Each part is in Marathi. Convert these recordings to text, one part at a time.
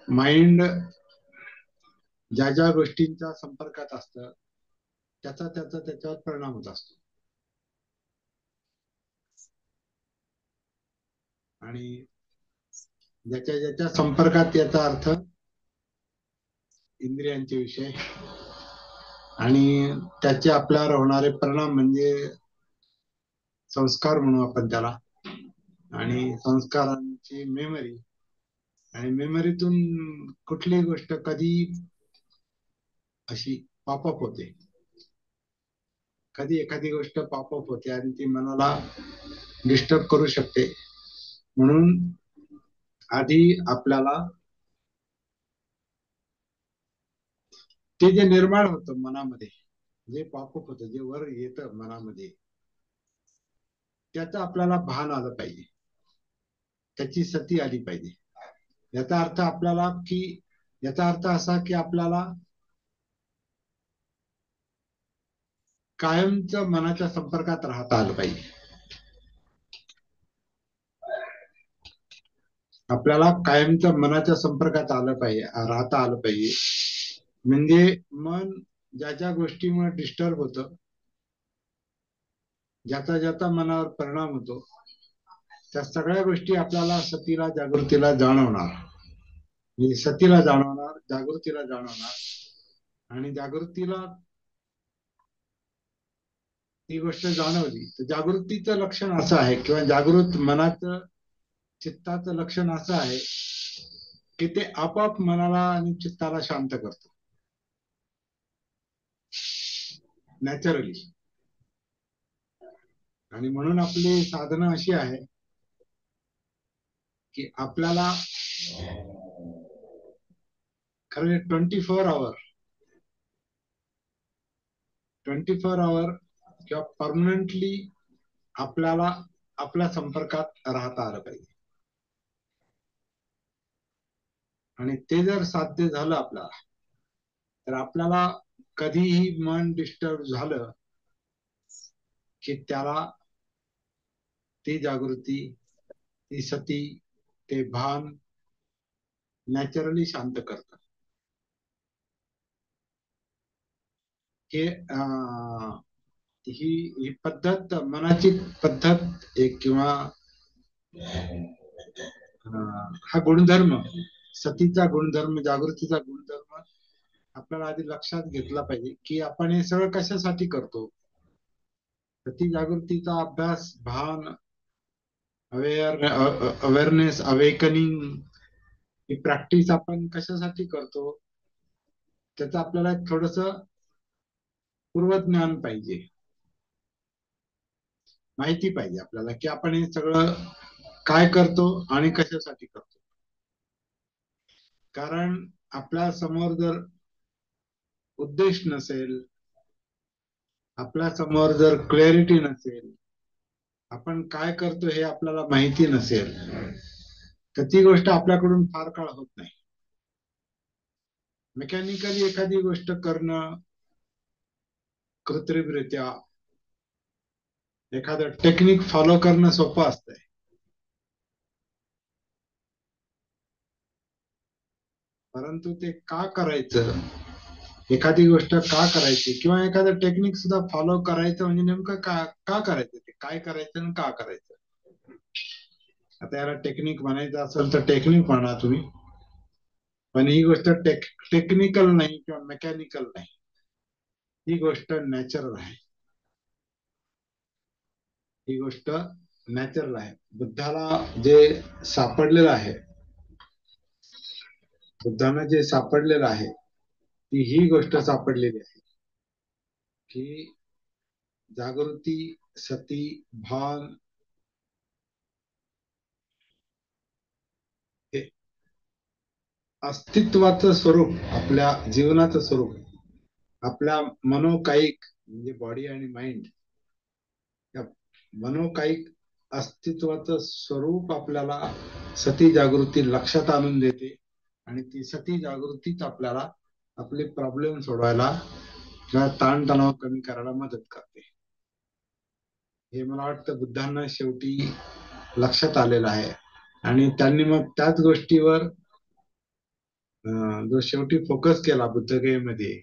माइंड ज्या ज्या गोष्टींच्या संपर्कात असतं त्याचा त्याच्यावर परिणाम होत असतो. आणि ज्याच्या ज्याच्या संपर्कात याचा अर्थ इंद्रियांचे विषय आणि त्याचे आपल्यावर होणारे परिणाम म्हणजे संस्कार म्हणू आपण त्याला. आणि संस्कारांची मेमरी, आणि मेमरीतून कुठलीही गोष्ट कधी अशी पॉपअप होते, कधी एखादी गोष्ट पॉपअप होते आणि ती मनाला डिस्टर्ब करू शकते. म्हणून आधी आपल्याला ते जे निर्माण होतं मनामध्ये, जे पॉपअप होतं, जे वर येतं मनामध्ये, त्याचं आपल्याला भान आलं पाहिजे, त्याची सती आली पाहिजे. याचा अर्थ आपल्याला की याचा अर्थ असा की आपल्याला कायमच मनाच्या संपर्कात राहता आलं पाहिजे. आपल्याला कायमच मनाच्या संपर्कात आलं पाहिजे, राहता आलं पाहिजे. म्हणजे मन ज्या ज्या गोष्टीमुळे डिस्टर्ब होतं, ज्याचा ज्याचा मनावर परिणाम होतो, त्या सगळ्या गोष्टी आपल्याला सतीला, जागृतीला जाणवणार. म्हणजे सतीला जाणवणार, जागृतीला जाणवणार. आणि जागृतीला ती गोष्ट जाणवली तर जागृतीचं लक्षण असं आहे, किंवा जागृत मनाचं, चित्ताचं लक्षण असं आहे की ते आपोआप मनाला आणि चित्ताला शांत करतो, नॅचरली. आणि म्हणून आपली साधना अशी आहे की आपल्याला खरं 24 आवर किंवा परमनंटली आपल्याला आपल्या संपर्कात राहता आलं पाहिजे. आणि ते जर साध्य झालं आपल्याला, तर आपल्याला कधीही मन डिस्टर्ब झालं की त्याला ती जागृती, ती सती, ते भान नॅचरली शांत करतात. हे ही ही पद्धत, मनाची पद्धत एक, किंवा हा गुणधर्म, सतीचा गुणधर्म, जागृतीचा गुणधर्म आपल्याला आधी लक्षात घेतला पाहिजे की आपण हे सगळं कशासाठी करतो. सती जागृतीचा अभ्यास, भान, अवेअरनेस, अवेकनिंग, ही प्रॅक्टिस आपण कशासाठी करतो, त्याचं आपल्याला थोडस पूर्वज्ञान पाहिजे, माहिती पाहिजे आपल्याला की आपण हे सगळं काय करतो आणि कशासाठी करतो. कारण आपल्या समोर जर उद्देश नसेल, आपल्या समोर जर क्लॅरिटी नसेल, आपण काय करतो हे आपल्याला माहिती नसेल, तर ती गोष्ट आपल्याकडून फार काळ होत नाही. मेकॅनिकली एखादी गोष्ट करणं, कृत्रिमरित्या एखादं टेक्निक फॉलो करणं सोपं असतंय. परंतु ते का करायचं, एखादी गोष्ट का करायची, किंवा एखादं टेक्निक सुद्धा फॉलो करायचं म्हणजे नेमकं का करायचं, ते काय करायचं आणि का करायचं. आता याला टेक्निक म्हणायचं असेल तर टेक्निक म्हणा तुम्ही, पण ही गोष्ट टेक्निकल नाही किंवा मेकॅनिकल नाही, ही गोष्ट नॅचरल आहे. ही गोष्ट नॅचरल आहे. बुद्धाला जे सापडलेलं आहे, बुद्धांना जे सापडलेलं आहे, ती ही गोष्ट सापडलेली आहे की जागृती, सती, भान हे अस्तित्वाचं स्वरूप, आपल्या जीवनाचं स्वरूप, आपल्या मनोकायिक म्हणजे बॉडी आणि माइंड, या मनोकायिक अस्तित्वाचं स्वरूप आपल्याला सती जागृती लक्षात आणून देते. आणि ती सती जागृतीच आपल्याला आपले प्रॉब्लेम सोडवायला किंवा ताणतणाव कमी करायला मदत करते. हे मला वाटतं बुद्धांना शेवटी लक्षात आलेलं आहे. आणि त्यांनी मग त्याच गोष्टीवर जो शेवटी फोकस केला बुद्धगयेमध्ये,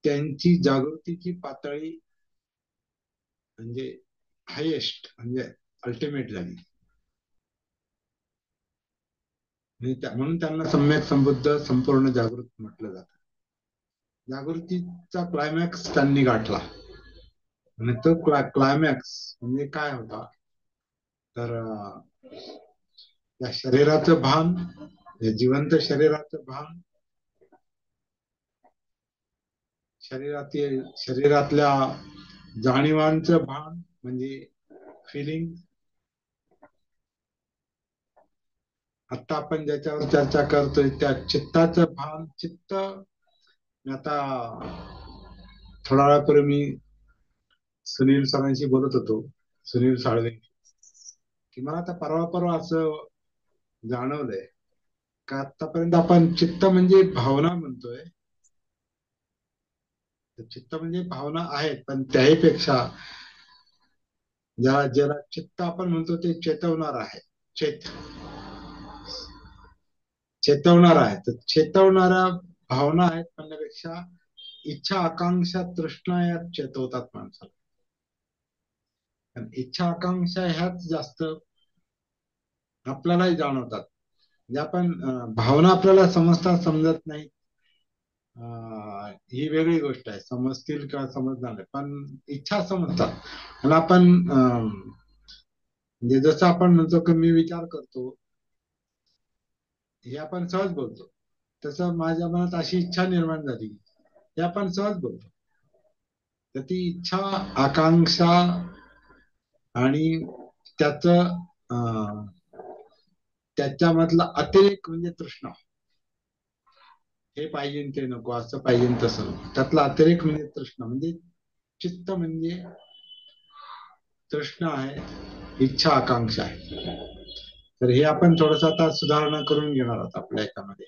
त्यांची जागृतीची पातळी म्हणजे हायेस्ट, म्हणजे अल्टिमेट झाली. म्हणून त्यांना सम्यक संबुद्ध संपूर्ण जागृत म्हटलं जातं. जागृतीचा क्लायमॅक्स त्यांनी गाठला. आणि तो क्लायमॅक्स म्हणजे काय होता, तर या शरीराचं भान, या जिवंत शरीराचं भान, शरीरातल्या जाणीवांचं भान म्हणजे फिलिंग, आता आपण ज्याच्यावर चर्चा करतोय त्या चित्ताचं भान. चित्त, आता थोडा वेळापूर्वी मी सुनील सरांशी बोलत होतो, सुनील साळवे, की मला आता परवा असं जाणवलंय का आतापर्यंत आपण चित्त म्हणजे भावना म्हणतोय. चित्त म्हणजे भावना आहेत, पण त्याही पेक्षा ज्याला चित्त आपण म्हणतो ते चेतवणार आहे. चेतवणार आहे. तर चेतवणाऱ्या भावना आहेत म्हणण्यापेक्षा इच्छा, आकांक्षा, तृष्णा या चेतवतात माणसाला. इच्छा, आकांक्षा ह्याच जास्त आपल्यालाही जाणवतात. म्हणजे आपण भावना आपल्याला समजतात समजत नाही ही वेगळी गोष्ट आहे, समजतील किंवा समजणार नाही, पण इच्छा समजतात. आणि आपण म्हणजे जसं आपण म्हणतो की मी विचार करतो, हे आपण सहज बोलतो. तसं माझ्या मनात अशी इच्छा निर्माण झाली, हे आपण सहज बोलतो. तर ती इच्छा, आकांक्षा आणि त्याच त्याच्यामधला अतिरेक म्हणजे तृष्णा. हे पाहिजे ते नको, असं पाहिजे तसं नको, त्यातला अतिरेक म्हणजे तृष्णा. म्हणजे चित्त म्हणजे तृष्णा आहे, इच्छा, आकांक्षा आहे. तर हे आपण थोडस आता सुधारणा करून घेणार आहोत आपल्या याच्यामध्ये.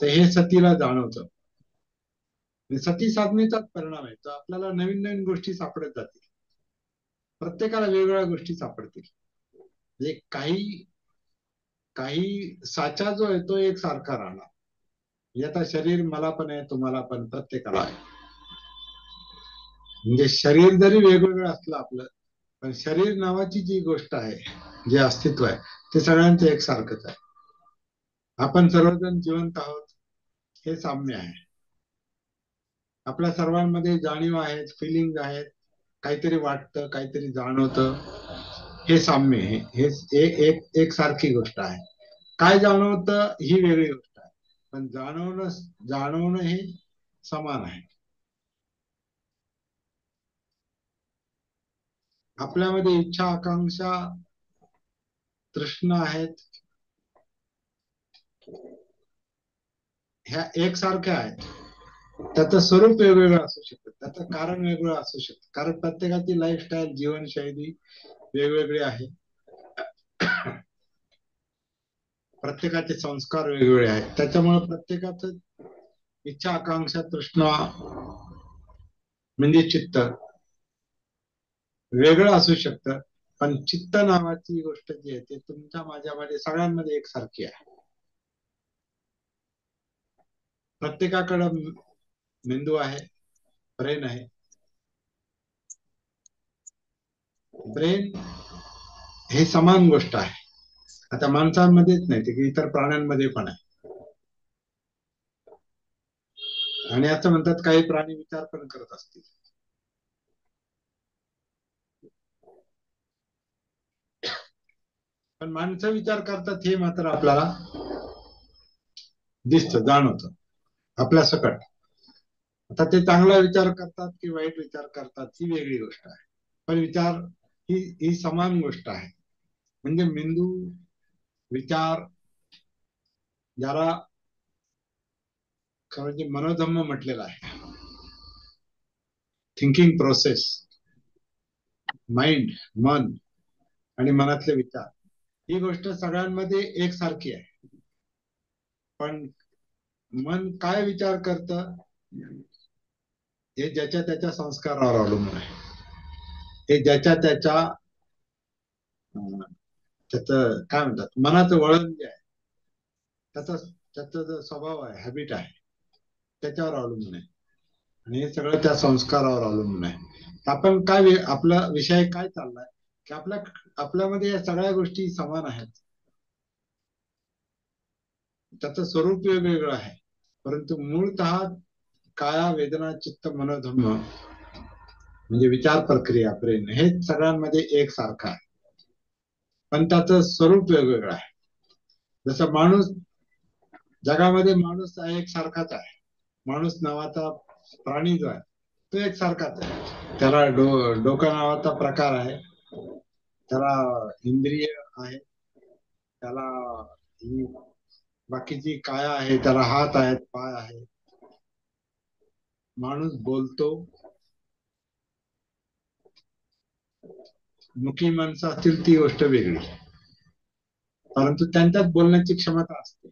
तर हे सतीला जाणवतं. सती साधनेचाच परिणाम आहे. तर आपल्याला नवीन नवीन गोष्टी सापडत जातील, प्रत्येकाला वेगवेगळ्या गोष्टी सापडतील. म्हणजे काही साचा जो आहे तो एक सारखा राहणार. म्हणजे आता शरीर मला पण आहे, तुम्हाला पण, प्रत्येकाला आहे. म्हणजे शरीर जरी वेगवेगळं असलं आपलं, पण शरीर नावाची जी गोष्ट आहे, जे अस्तित्व आहे, ते सगळ्यांचं एकसारखंच आहे. आपण सर्वजण जिवंत आहोत, हे साम्य आहे. आपल्या सर्वांमध्ये जाणीव आहेत, फिलिंग आहेत, काहीतरी वाटतं, काहीतरी जाणवतं, हे साम्य आहे. हे एक सारखी गोष्ट आहे. काय जाणवतं ही वेगळी गोष्ट आहे, पण जाणवणं हे समान आहे. आपल्यामध्ये इच्छा, आकांक्षा, तृष्णा आहेत, ह्या एकसारख्या आहेत. त्याचं स्वरूप वेगवेगळं असू शकतं, त्याचं कारण वेगळं असू शकतं, कारण प्रत्येकाची लाईफस्टाईल, जीवनशैली वेगवेगळी आहे. प्रत्येकाचे संस्कार वेगवेगळे आहेत. त्याच्यामुळे प्रत्येकाचं इच्छा, आकांक्षा, तृष्णा म्हणजे चित्त वेगळं असू शकतं. पण चित्त नावाची गोष्ट जी आहे ते तुमच्या माझ्यामध्ये सगळ्यांमध्ये एकसारखी आहे. प्रत्येकाकडं मेंदू आहे, ब्रेन आहे. ब्रेन हे समान गोष्ट आहे. आता माणसांमध्येच नाही, ते इतर प्राण्यांमध्ये पण आहे. आणि असं म्हणतात काही प्राणी विचार पण करत असतील. पण माणसं विचार करतात हे मात्र आपल्याला दिसतं, जाणवतं आपल्या सकट. आता ते चांगला विचार करतात की वाईट विचार करतात ही वेगळी गोष्ट आहे, पण विचार ही समान गोष्ट आहे. म्हणजे मेंदू, विचार, ज्याला खरं मनोधम्म म्हटलेलं आहे, थिंकिंग प्रोसेस, माइंड, मन आणि मनातले विचार, ही गोष्ट सगळ्यांमध्ये एकसारखी आहे. पण मन काय विचार करतं हे ज्याच्या त्याच्या संस्कारावर अवलंबून आहे. हे ज्याच्या त्याच्या त्याचं काय म्हणतात मनाचं वळण जे आहे त्याचा त्याचा जो स्वभाव आहे हॅबिट आहे त्याच्यावर अवलंबून आहे आणि हे सगळं त्या संस्कारावर अवलंबून आहे. आपण काय आपला विषय काय चाललाय की आपल्यामध्ये या सगळ्या गोष्टी समान आहेत. त्याचं स्वरूप वेगवेगळं आहे परंतु मूळतः काया वेदना चित्त मनोधम्म म्हणजे विचार प्रक्रिया प्रेम हे सगळ्यांमध्ये एक सारखं आहे पण त्याचं स्वरूप वेगवेगळं आहे. जसं माणूस जगामध्ये माणूस एक सारखाच आहे. माणूस नावाचा प्राणी जो आहे तो एक सारखाच आहे. त्याला डोका नावाचा प्रकार आहे, त्याला इंद्रिय आहे, त्याला बाकीची काया आहे, त्याला हात आहेत, पाय आहे. माणूस बोलतो. मुकी माणसं असतील ती गोष्ट वेगळी परंतु त्यांच्यात बोलण्याची क्षमता असते.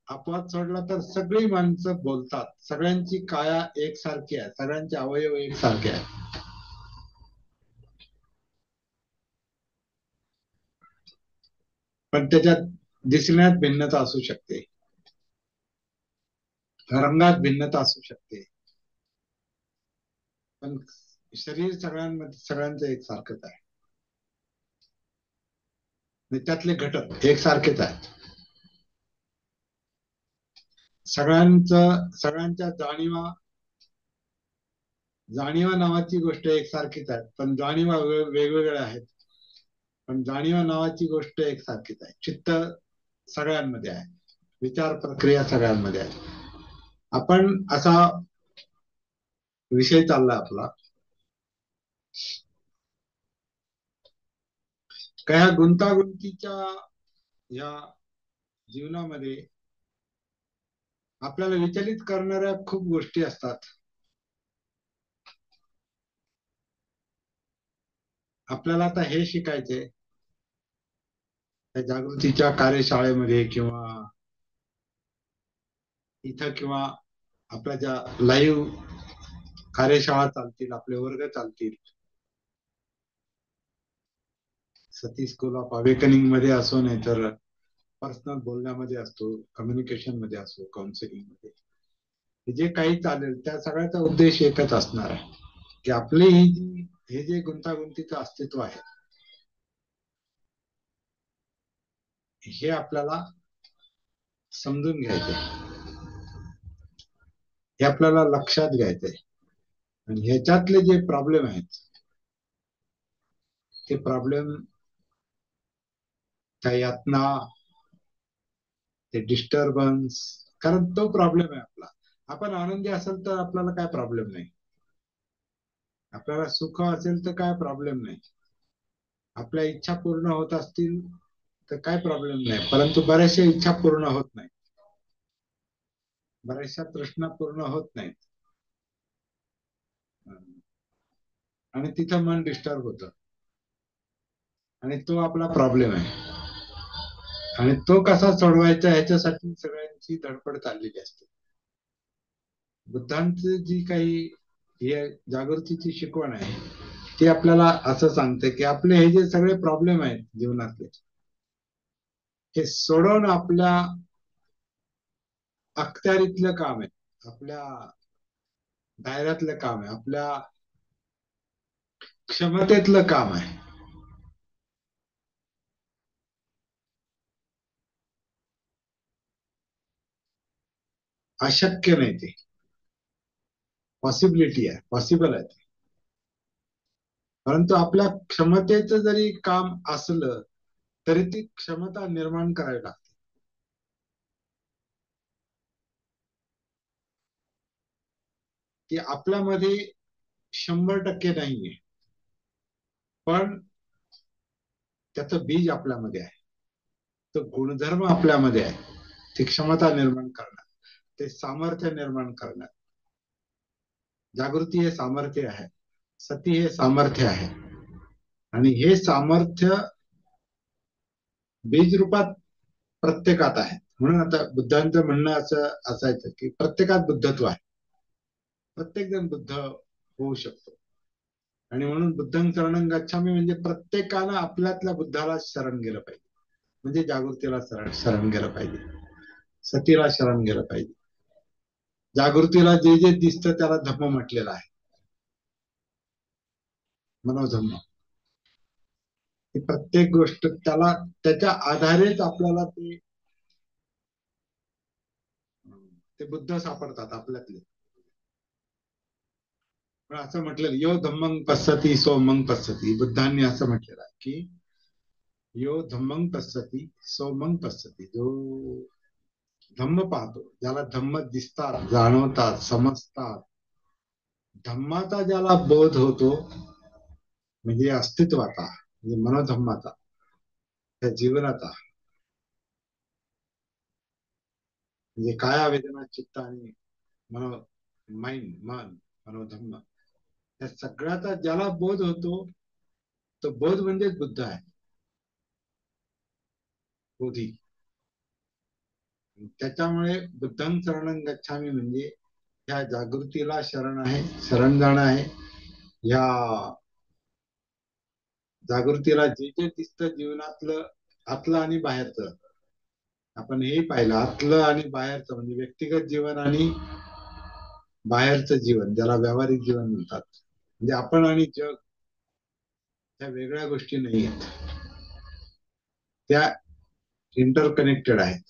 अपवाद सोडला तर सगळी माणसं बोलतात. सगळ्यांची काया एकसारखी आहे, सगळ्यांचे अवयव एकसारखे आहेत. पण त्याच्यात दिसण्यात भिन्नता असू शकते, रंगात भिन्नता असू शकते पण शरीर सगळ्यांमध्ये सगळ्यांचं एकसारखंच आहे. त्यातले घटक एकसारखेच आहेत. सगळ्यांच्या जाणीवा नावाची गोष्ट एकसारखीच आहे पण जाणीवा वेगवेगळ्या आहेत. पण जाणीवा नावाची गोष्ट एकसारखीच आहे. चित्त सगळ्यांमध्ये आहे, विचार प्रक्रिया सगळ्यांमध्ये आहे. आपण असा विषय चालला आपला काय गुंतागुंतीच्या या जीवनामध्ये आपल्याला विचलित करणाऱ्या खूप गोष्टी असतात. आपल्याला आता हे शिकायचंय त्या जागृतीच्या कार्यशाळेमध्ये किंवा इथं किंवा आपल्या ज्या लाईव्ह कार्यशाळा चालतील, आपले वर्ग चालतील, सती स्कूल ऑफ अवेकनिंग मध्ये असो नाही तर पर्सनल बोलण्यामध्ये असतो, कम्युनिकेशन मध्ये असो, काउन्सिलिंग मध्ये जे काही चालेल त्या सगळ्याचा उद्देश एकच असणार आहे की आपली हे जे गुंतागुंतीचं अस्तित्व आहे हे आपल्याला समजून घ्यायचंय, हे आपल्याला लक्षात घ्यायचंय. आणि ह्याच्यातले जे प्रॉब्लेम आहेत ते प्रॉब्लेम त्या यातना ते डिस्टर्बन्स कारण तो प्रॉब्लेम आहे आपला. आपण आनंदी असेल तर आपल्याला काय प्रॉब्लेम नाही, आपल्याला सुख असेल तर काय प्रॉब्लेम नाही, आपल्या इच्छा पूर्ण होत असतील तर काय प्रॉब्लेम नाही. परंतु बऱ्याचशा इच्छा पूर्ण होत नाही, बऱ्याचशा तृष्णा पूर्ण होत नाहीत आणि तिथं मन डिस्टर्ब होतं आणि तो आपला प्रॉब्लेम आहे. आणि तो कसा सोडवायचा ह्याच्यासाठी सगळ्यांची धडपड चाललेली असते. बुद्धांची जी काही हे जागृतीची शिकवण आहे ती आपल्याला असं सांगते की आपले हे जे सगळे प्रॉब्लेम आहेत जीवनातले हे सोडवणं आपल्या अखत्यारीतलं काम आहे, आपल्या दायऱ्यातलं काम आहे, आपल्या क्षमतेतलं काम आहे. अशक्य नाही ते, पॉसिबिलिटी आहे, पॉसिबल आहे ते. परंतु आपल्या क्षमतेचं जरी काम असलं तरी ती क्षमता निर्माण करावी लागते. ती आपल्यामध्ये 100% नाहीये पण त्याचं बीज आपल्यामध्ये आहे, तो गुणधर्म आपल्यामध्ये आहे. ती क्षमता निर्माण करणार, ते सामर्थ्य निर्माण करणार. जागृती हे सामर्थ्य आहे, सती हे सामर्थ्य आहे आणि हे सामर्थ्य बीज रूपात प्रत्येकात आहे. म्हणून आता बुद्धांचं म्हणणं असं असायचं की प्रत्येकात बुद्धत्व आहे, प्रत्येक जण बुद्ध होऊ शकतो. आणि म्हणून बुद्धं शरणं गच्छामी म्हणजे प्रत्येकानं आपल्यातल्या बुद्धाला शरण गेलं पाहिजे, म्हणजे जागृतीला शरण गेलं पाहिजे, सतीला शरण गेलं पाहिजे. जागृतीला जे जे दिसतं त्याला धम्म म्हटलेलं आहे, मनोधम्म. प्रत्येक गोष्ट त्याला त्याच्या आधारेच आपल्याला ते ते बुद्ध सापडतात आपल्यातले. पण असं म्हटलेलं यो धम्मं पश्यति सो मग पश्यति, बुद्धांनी असं म्हटलेलं आहे की यो धम्मं पश्यति सो मग पश्यति, जो धम्म पाहतो, ज्याला धम्म दिसतात, जाणवतात, समजतात, धम्माचा ज्याला बोध होतो, म्हणजे अस्तित्वाचा, म्हणजे मनोधम्माचा, त्या जीवनाचा, म्हणजे काया वेदना चित्त आणि मनो माइंड, मन, मनोधम्म, या सगळ्याचा ज्याला बोध होतो, तो बोध म्हणजेच बुद्ध आहे, बोधी. त्याच्यामुळे बुद्धं शरणं गच्छामी म्हणजे ह्या जागृतीला शरण आहे, शरण जाणं आहे. या जागृतीला जे जे दिसतं जीवनातलं, आतलं आणि बाहेरचं, आपण हे पाहिलं, आतलं आणि बाहेरचं, म्हणजे व्यक्तिगत जीवन आणि बाहेरचं जीवन, ज्याला व्यावहारिक जीवन म्हणतात. म्हणजे आपण आणि जग ह्या वेगळ्या गोष्टी नाही आहेत, त्या इंटरकनेक्टेड आहेत.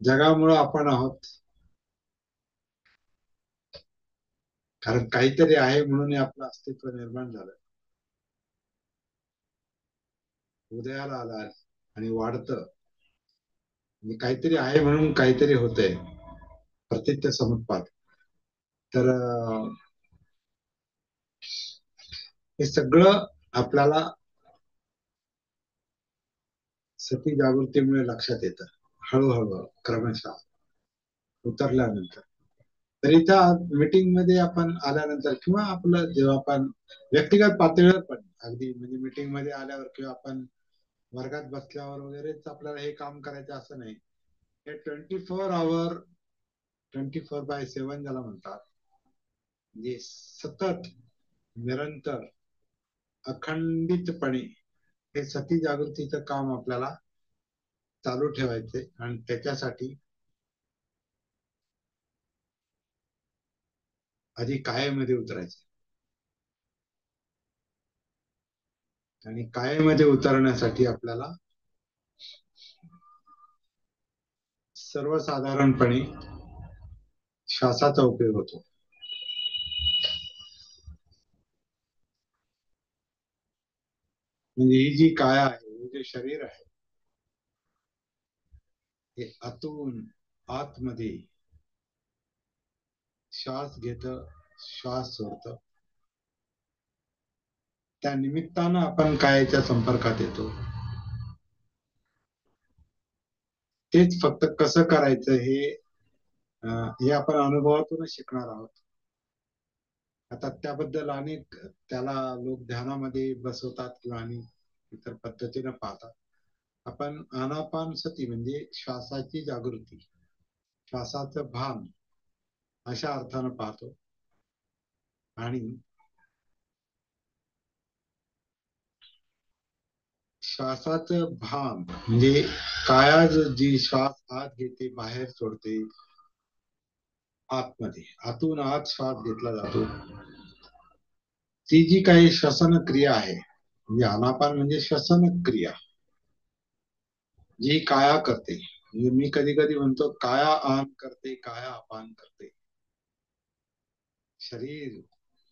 जगामुळं आपण आहोत, कारण काहीतरी आहे म्हणून आपलं अस्तित्व निर्माण झालं, उदयाला आलं आणि वाढतं. म्हणजे काहीतरी आहे म्हणून काहीतरी होतंय, प्रत्यक्ष समुत्पाद. तर हे सगळं आपल्याला सती जागृतीमुळे लक्षात येतं, हळूहळू क्रमशः उतरल्यानंतर. तर इथं मीटिंग मध्ये आपण आल्यानंतर, किंवा आपलं जेव्हा आपण व्यक्तिगत पातळीवर पण, अगदी म्हणजे मीटिंग मध्ये आल्यावर किंवा आपण वर्गात बसल्यावर वगैरेच आपल्याला हे काम करायचं असं नाही. हे 24 आवर, 24/7 ज्याला म्हणतात, म्हणजे सतत, निरंतर, अखंडितपणे हे सती जागृतीचं काम आपल्याला चालू ठेवायचे. आणि त्याच्यासाठी आधी कायेमध्ये उतरायचे, आणि कायेमध्ये उतरण्यासाठी आपल्याला सर्वसाधारणपणे श्वासाचा उपयोग होतो. म्हणजे ही जी काया आहे, हे जे शरीर आहे, हे आतून आतमध्ये श्वास घेत, श्वास सोडत, त्या निमित्तानं आपण कायाच्या संपर्कात येतो. तेच फक्त कसं करायचं हे आपण अनुभवातूनच शिकणार आहोत. आता त्याबद्दल अनेक, त्याला लोक ध्यानामध्ये बसवतात किंवा आणि इतर पद्धतीनं पाहतात. आपण आनापान सती म्हणजे श्वासाची जागृती, श्वासाचं भान अशा अर्थानं पाहतो. आणि श्वासाचं भान म्हणजे काया जी श्वास आत घेते, बाहेर सोडते, आतमध्ये, आतून आत श्वास घेतला जातो, ती जी काही श्वसन क्रिया आहे, म्हणजे आनापान म्हणजे श्वसन क्रिया जी काया करते. म्हणजे मी कधी कधी म्हणतो, काया आन करते, काया अपान करते. शरीर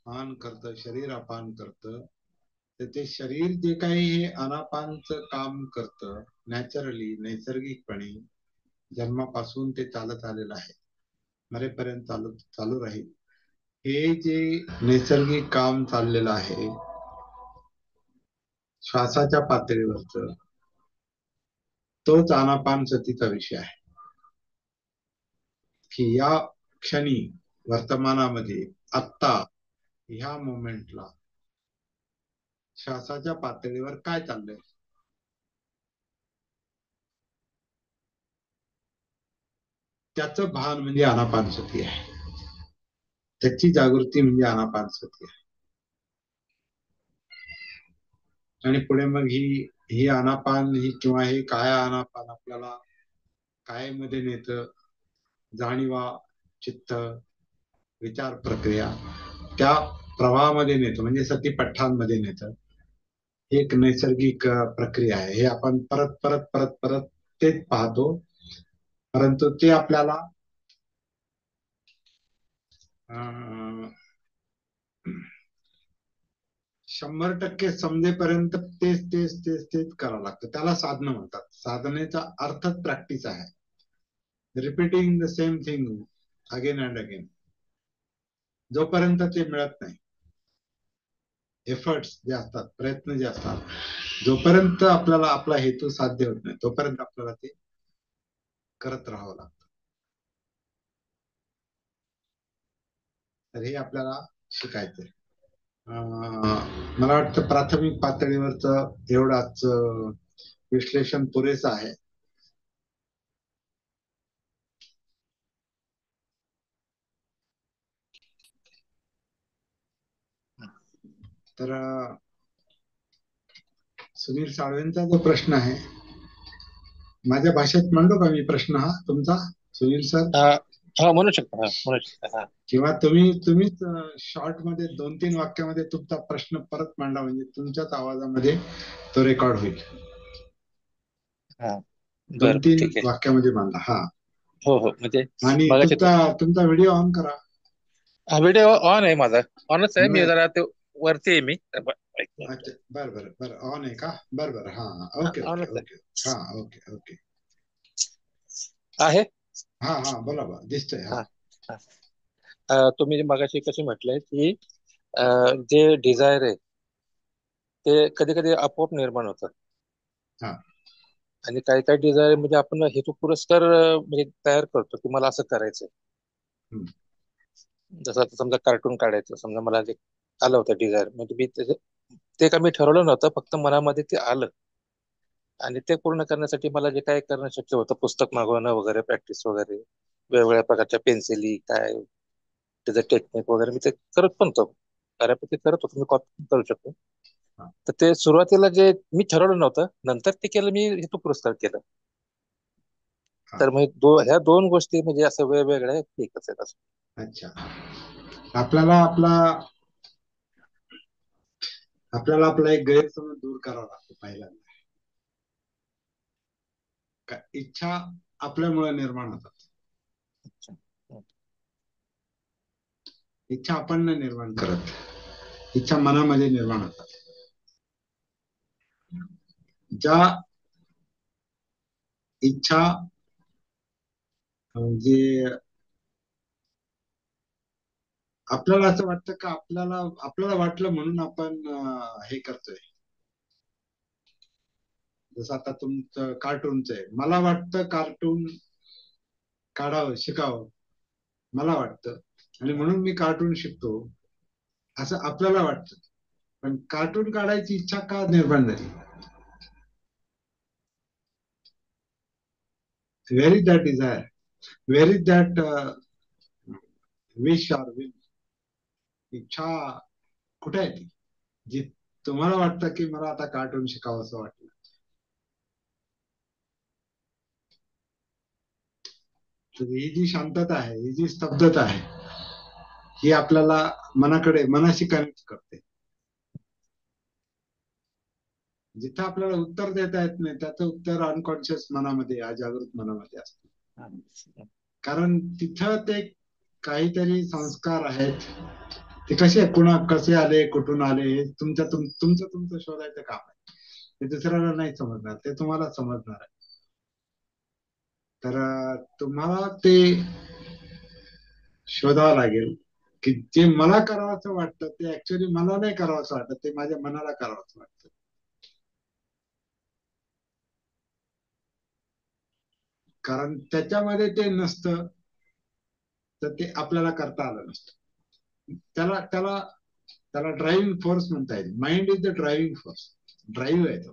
आन करतं, शरीर अपान करतं. तर ते शरीर जे काही हे अनापानचं काम करतं, नॅचरली, नैसर्गिकपणे जन्मापासून ते चालत आलेलं आहे, मरेपर्यंत चालू राहील. हे जे नैसर्गिक काम चाललेलं आहे श्वासाच्या पातळीवरच, तोच आनापान सतीचा विषय आहे. की या क्षणी, वर्तमानामध्ये, आत्ता, ह्या मोमेंटला श्वासाच्या पातळीवर काय चाललंय, त्याचं भान म्हणजे आनापानसती आहे. त्याची जागृती म्हणजे आनापानसती आहे. आणि पुढे मग ही आनापान ही किंवा हे काय आनापान आपल्याला काय मध्ये नेतं, जाणीवा, चित्त, विचार प्रक्रिया त्या प्रवाहामध्ये नेतं, म्हणजे सतीपट्ठांमध्ये नेतं. एक नैसर्गिक प्रक्रिया आहे. हे आपण परत परत परत परत तेच पाहतो, परंतु ते आपल्याला 100% समजेपर्यंत तेच तेच तेच तेच करावं लागतं. त्याला साधनं म्हणतात. साधनेचा अर्थच प्रॅक्टिस आहे. Repeating the same thing again and again. जोपर्यंत ते मिळत नाही, एफर्ट्स जे असतात, प्रयत्न जे असतात, जोपर्यंत आपल्याला आपला हेतू साध्य होत नाही तोपर्यंत आपल्याला ते करत राहावं लागतं. तर हे आपल्याला शिकायचंय. मला वाटतं प्राथमिक पातळीवरच एवढाच विश्लेषण पुरेसं आहे. तर सुनील साळवेंचा जो प्रश्न आहे, माझ्या भाषेत म्हणलो का मी प्रश्न हा तुमचा, सुनील सर? हा, म्हणू शकता. किंवा तुम्हीच शॉर्ट मध्ये 2-3 वाक्यामध्ये तुमचा प्रश्न परत मांडा, म्हणजे तुमच्याच आवाजामध्ये तो रेकॉर्ड होईल. 2-3 वाक्यामध्ये मांडा. हा हो म्हणजे आणि तुमचा व्हिडिओ ऑन करा. हा, व्हिडिओ ऑन आहे माझा, ऑनच आहे. मी जरा ते वरती आहे मी. अच्छा, बरं ऑन आहे का? बरं हा, ओके ओके ओके. हा ओके ओके आहे. हा बोला दिसतंय. हा, तुम्ही मगाशी कशी म्हटलंय की जे डिझायर आहे ते कधी कधी आपोआप निर्माण होतं. आणि काही काही डिझायर म्हणजे आपण हेतू पुरस्कार म्हणजे तयार करतो की मला असं करायचंय. जसं आता समजा कार्टून काढायचं, समजा मला जे आलं होतं डिझायर, म्हणजे मी ते का मी ठरवलं नव्हतं, फक्त मनामध्ये ते आलं. आणि ते पूर्ण करण्यासाठी मला जे काय करणं शक्य होतं, पुस्तक मागवणं वगैरे, प्रॅक्टिस वगैरे, वेगवेगळ्या प्रकारच्या पेन्सिली, काय त्याचं टेक्निक वगैरे, मी ते करत पण होतो, बऱ्यापैकी करत होतो, मी कॉपी करू शकतो. तर ते सुरुवातीला जे मी ठरवलं नव्हतं, नंतर ते केलं मी, हेतू पुरस्कार केलं. तर मग ह्या दोन गोष्टी म्हणजे असं वेगवेगळ्या एकच आहेत असं. अच्छा, आपल्याला आपला एक गैरसमज दूर करावा लागतो पहिल्यांदा. इच्छा आपल्यामुळे निर्माण होतात. इच्छा आपण नाही निर्माण करत, इच्छा मनामध्ये निर्माण होतात. ज्या इच्छा म्हणजे आपल्याला असं वाटतं का आपल्याला वाटलं म्हणून आपण हे करतोय. जसं आता तुमचं कार्टूनचं आहे, मला वाटतं कार्टून काढावं, शिकावं, मला वाटतं, आणि म्हणून मी कार्टून शिकतो असं आपल्याला वाटतं. पण कार्टून काढायची इच्छा का निर्माण झाली? Where is that desire? Where is that wish or will? इच्छा कुठे आहे ती, जी तुम्हाला वाटतं की मला आता कार्टून शिकावं असं वाटलं? तर ही जी शांतता आहे, ही जी स्तब्धता आहे, ही आपल्याला मनाशी कनेक्ट करते. जिथं आपल्याला उत्तर देता येत नाही त्याचं उत्तर अनकॉन्शियस मनामध्ये, अजागृत मनामध्ये असतं. कारण तिथं ते काहीतरी संस्कार आहेत, ते कसे आले, कुठून आले, तुमचं शोधायचं काम आहे. ते दुसऱ्याला नाही समजणार, ते तुम्हाला समजणार आहे. तर तुम्हाला ते शोधावं लागेल की जे मला करावंसं वाटतं ते ऍक्च्युअली मला नाही करावंसं वाटत, ते माझ्या मनाला करावंसं वाटतं. कारण त्याच्यामध्ये ते नसतं तर ते आपल्याला करता आलं नसतं. त्याला ड्रायव्हिंग फोर्स म्हणता येईल. Mind is the driving force, drive आहे तो.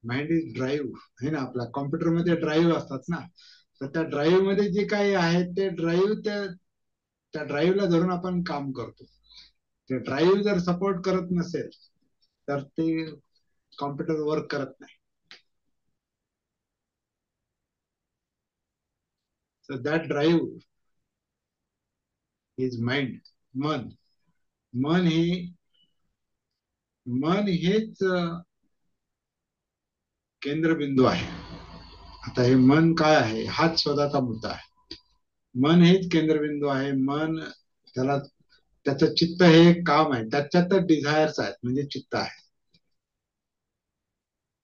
माइंड इज ड्राईव्ह आहे ना, आपल्या कॉम्प्युटरमध्ये ड्राईव्ह असतात ना, तर त्या ड्राईव्ह मध्ये जे काही आहे ते ड्राईव्ह त्या ड्राईव्हला धरून आपण काम करतो. ते ड्राईव्ह जर सपोर्ट करत नसेल तर ते कॉम्प्युटर वर्क करत नाही. So that drive is mind. मन मन हे मन हेच केंद्रबिंदू आहे. आता हे मन काय आहे हाच शोधाचा मुद्दा आहे. मन हेच केंद्रबिंदू आहे. मन त्याला त्याचं चित्त हे एक काम आहे. त्याच्यातच डिझायर्स आहेत म्हणजे चित्त आहे.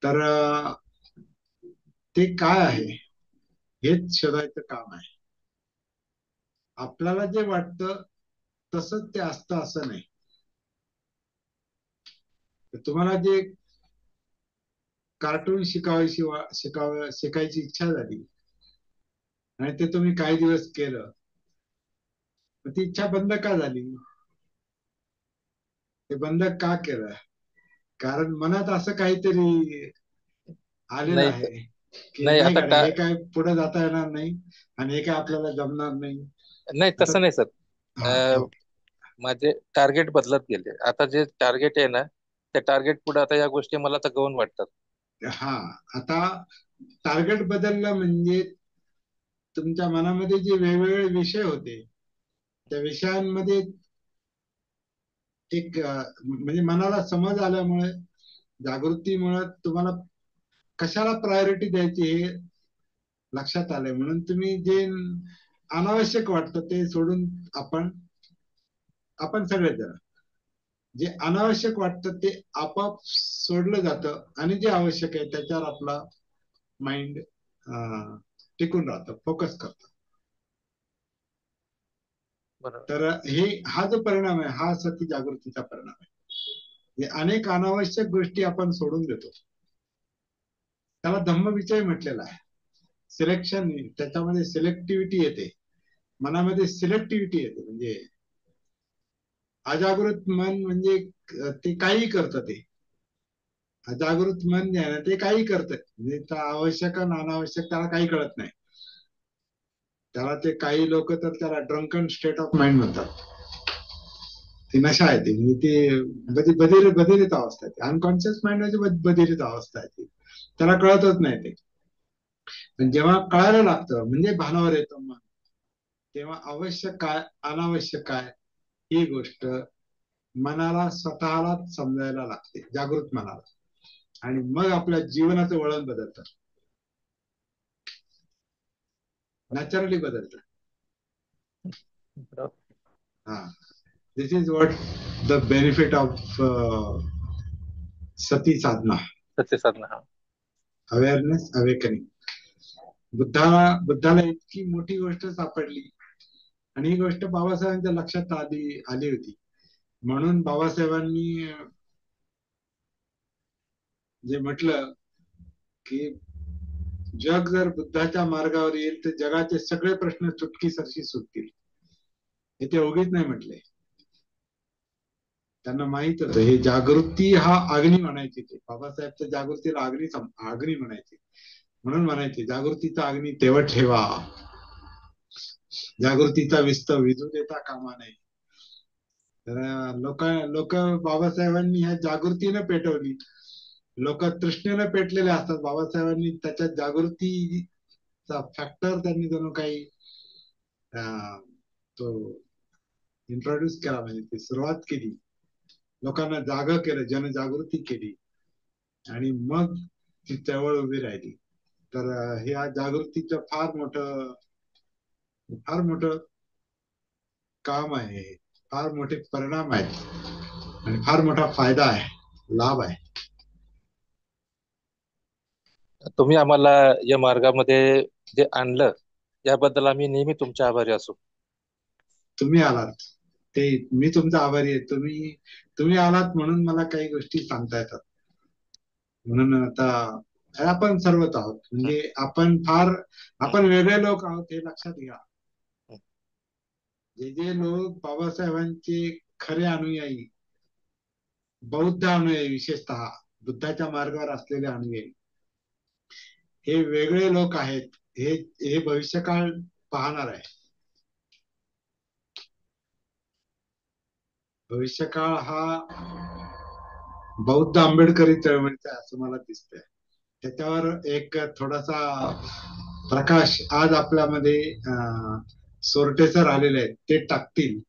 तर ते काय आहे हेच शोधायचं काम आहे. आपल्याला जे वाटतं तसंच ते असतं असं नाही. तुम्हाला जे कार्टून शिकायची इच्छा झाली आणि ते तुम्ही काही दिवस केलं, ती इच्छा बंद का झाली? ते बंद का केलं? कारण मनात असं काहीतरी आलेलं नाही आहे की नाही नाही आता का हे काय पुढे जाता येणार नाही आणि हे काय आपल्याला जमणार नाही. नाही आता तसं नाही सर. हा ओके. माझे टार्गेट बदलत गेले. आता जे टार्गेट आहे ना त्या टार्गेट पुढे आता या गोष्टी मला तर गौण वाटतात. हा आता टार्गेट बदललं म्हणजे तुमच्या मनामध्ये जे वेगवेगळे विषय होते त्या विषयांमध्ये एक म्हणजे मनाला समज आल्यामुळे जागृतीमुळे तुम्हाला कशाला प्रायोरिटी द्यायची हे लक्षात आलंय. म्हणून तुम्ही जे अनावश्यक वाटतं ते सोडून आपण सगळेजण जे अनावश्यक वाटतं ते आपोआप सोडलं जातं आणि जे आवश्यक आहे त्याच्यावर आपला माइंड टिकून राहतं, फोकस करतं. बरोबर. तर हा जो परिणाम आहे हा सती जागृतीचा परिणाम आहे. अनेक अनावश्यक गोष्टी आपण सोडून देतो. त्याला धम्मविचय म्हटलेला आहे. सिलेक्शन त्याच्यामध्ये सिलेक्टिव्हिटी येते. मनामध्ये सिलेक्टिव्हिटी येते. म्हणजे अजागृत मन म्हणजे ते काही करतं. ते अजागृत मन जे आहे ना ते काही करतं. म्हणजे आवश्यक आणि अनावश्यक त्याला काही कळत नाही. त्याला ते काही लोक तर त्याला ड्रंकन स्टेट ऑफ माइंड म्हणतात. ती नशा आहे ती. म्हणजे ती बधिरित अवस्था आहे. अनकॉन्शियस माइंड म्हणजे बधिरित अवस्था आहे ती. त्याला कळतच नाही ते. पण जेव्हा कळायला लागतं म्हणजे भानावर येतं मन, तेव्हा आवश्यक काय अनावश्यक काय ही गोष्ट मनाला स्वतःलाच समजायला लागते, जागृत मनाला. आणि मग आपल्या जीवनाचं वळण बदलतं, नॅचरली बदलतं. हा, this is what the benefit of सती साधना, सत्य साधना. Awareness, awakening. बुद्धाला इतकी मोठी गोष्ट सापडली आणि ही गोष्ट बाबासाहेबांच्या लक्षात आली होती. म्हणून बाबासाहेबांनी जे म्हटलं की जग जर बुद्धाच्या मार्गावर येईल तर जगाचे सगळे प्रश्न चुटकीसरशी सुटतील. हे ते उगीच नाही म्हटले. त्यांना माहित होतं हे जागृती हा अग्नी म्हणायचे. ते बाबासाहेब तर जागृतीला अग्नी म्हणायचे. म्हणून म्हणायचे जागृतीचा अग्नी तेवत ठेवा, जागृतीचा विस्तव विझू देता कामा नये. तर लोक बाबासाहेबांनी ह्या जागृतीनं पेटवली. लोक तृष्णेनं पेटलेले असतात. बाबासाहेबांनी त्याच्यात जागृतीचा फॅक्टर त्यांनी जणू काही तो इंट्रोड्यूस केला. म्हणजे ती सुरुवात केली, लोकांना जाग केलं, जनजागृती केली आणि मग ती चळवळ उभी राहिली. तर हे जागृतीचं फार मोठं काम आहे, फार मोठे परिणाम आहेत आणि फार मोठा फायदा आहे, लाभ आहे. तुम्ही आम्हाला या मार्गामध्ये जे आणलं याबद्दल आम्ही नेहमी तुमचे आभारी असू. तुम्ही आलात ते मी तुमचा आभारी आहे. तुम्ही आलात म्हणून मला काही गोष्टी सांगता येतात. म्हणून आता आपण सर्वच आहोत. म्हणजे आपण वेगळे लोक आहोत हे लक्षात घ्या. जे लोक बाबासाहेबांचे खरे अनुयायी, बौद्ध अनुयायी, विशेषतः बुद्धाच्या मार्गावर असलेले अनुयायी, हे वेगळे लोक आहेत हे हे भविष्यकाळ पाहणार आहे. भविष्यकाळ हा बौद्ध आंबेडकरी चळवळीचा आहे असं मला दिसतंय. त्याच्यावर एक थोडासा प्रकाश आज आपल्यामध्ये सोरटे सर आलेले आहेत, ते टाकतील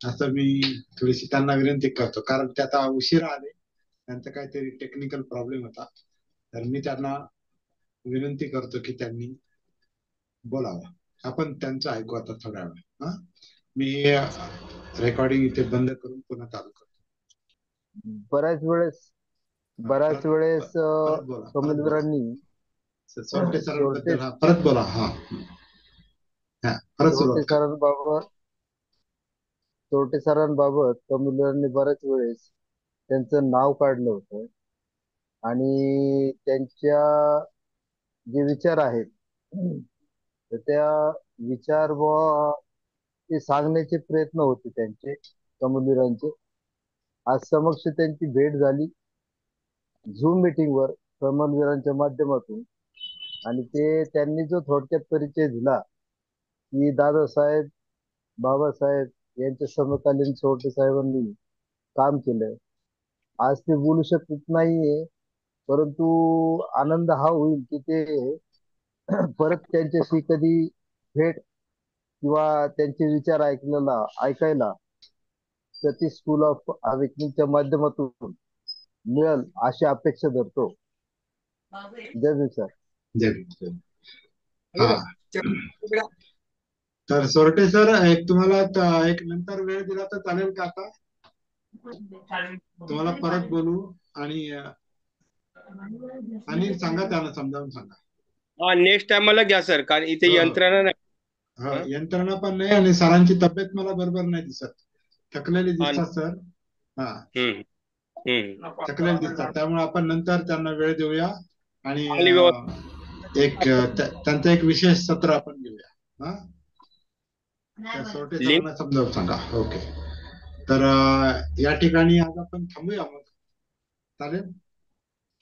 असं मी थोडीशी त्यांना विनंती करतो, कारण ते आता उशीर आले, त्यांचा काहीतरी टेक्निकल प्रॉब्लेम होता. तर मी त्यांना विनंती करतो की त्यांनी बोलावं. आपण त्यांचं ऐकू आता थोड्या वेळ. मी रेकॉर्डिंग इथे बंद करून पुन्हा चालू करतो. बऱ्याच वेळेस परत बोला. कमलवीरांनी सोरटे सरांबद्दल परत बोला. परत सोरटे सुरुवात करा. सरांबाबत कमलवीरांनी बऱ्याच वेळेस त्यांचं नाव काढलं होतं आणि त्यांच्या जे विचार आहेत तर त्या विचार ते सांगण्याचे प्रयत्न होते त्यांचे, कमलवीरांचे. आज समक्ष त्यांची भेट झाली झूम मीटिंगवर कमलवीरांच्या माध्यमातून, आणि त्यांनी जो थोडक्यात परिचय दिला की दादासाहेब बाबासाहेब यांच्या समकालीन सोरटे साहेबांनी काम केलं. आज ते बोलू शकत नाहीये, परंतु आनंद हा होईल की ते परत त्यांच्याशी कधी भेट किंवा त्यांचे विचार ऐकायला सतीश स्कूल ऑफ अवेकनिंगच्या माध्यमातून मिळेल अशी अपेक्षा धरतो. जय भीम सर. जय भीम. तर सोरटे सर, एक तुम्हाला एक नंतर वेळ दिला तर चालेल का? आता तुम्हाला परत बोलू आणि सांगा, त्यांना समजावून सांगा. नेक्स्ट टाइमला घ्या सर, कारण इथे यंत्रणा नाही. यंत्रणा पण नाही आणि सरांची तब्येत मला बरोबर नाही दिसत, थकलेली दिसतात सर. थकलेली दिसतात, त्यामुळे आपण नंतर त्यांना वेळ देऊया आणि त्यांचं एक विशेष सत्र आपण घेऊया. सोरटे सरांना समजावून सांगा. ओके. तर या ठिकाणी आज आपण थांबूया मग, चालेल?